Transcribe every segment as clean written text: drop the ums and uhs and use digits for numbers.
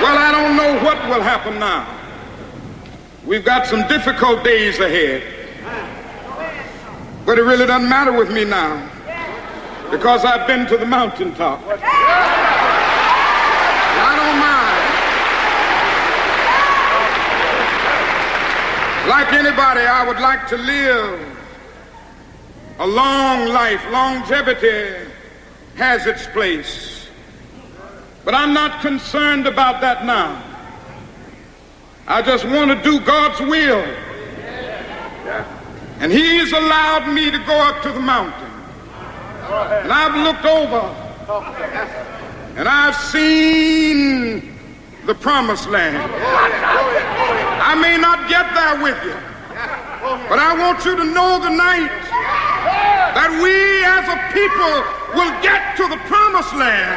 Well, I don't know what will happen now. We've got some difficult days ahead. But it really doesn't matter with me now because I've been to the mountaintop. I don't mind. Like anybody, I would like to live a long life. Longevity has its place. But I'm not concerned about that now. I just want to do God's will. And He's allowed me to go up to the mountain. And I've looked over and I've seen the promised land. I may not get there with you, but I want you to know tonight that we as a people will get to the promised land.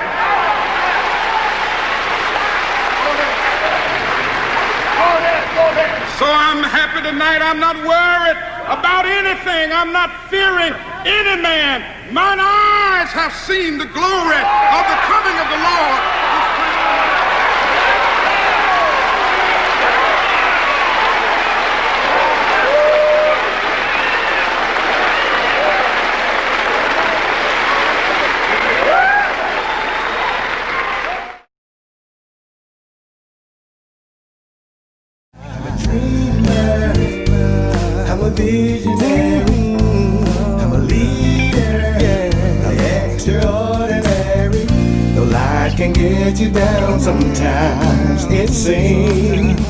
So I'm happy tonight. I'm not worried about anything. I'm not fearing any man. Mine eyes have seen the glory of the coming of the Lord. I'm a visionary, I'm a leader, I'm extraordinary. Though life can get you down sometimes, it seems.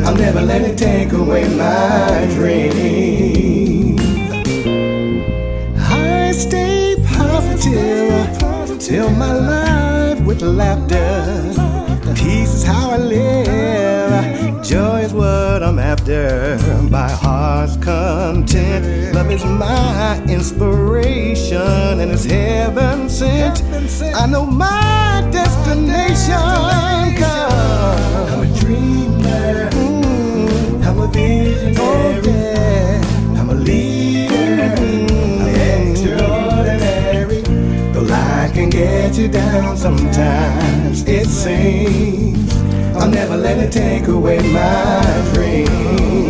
I'll never let it take away my dream. I stay positive, fill my life with laughter. Peace is how I live, joy is what I'm after. My heart's content, love is my inspiration, and it's heaven sent. I know my destination. I'm a dreamer, I'm a visionary, I'm a leader, I'm extraordinary. Though life can get you down sometimes, it seems. I'll never let it take away my dream.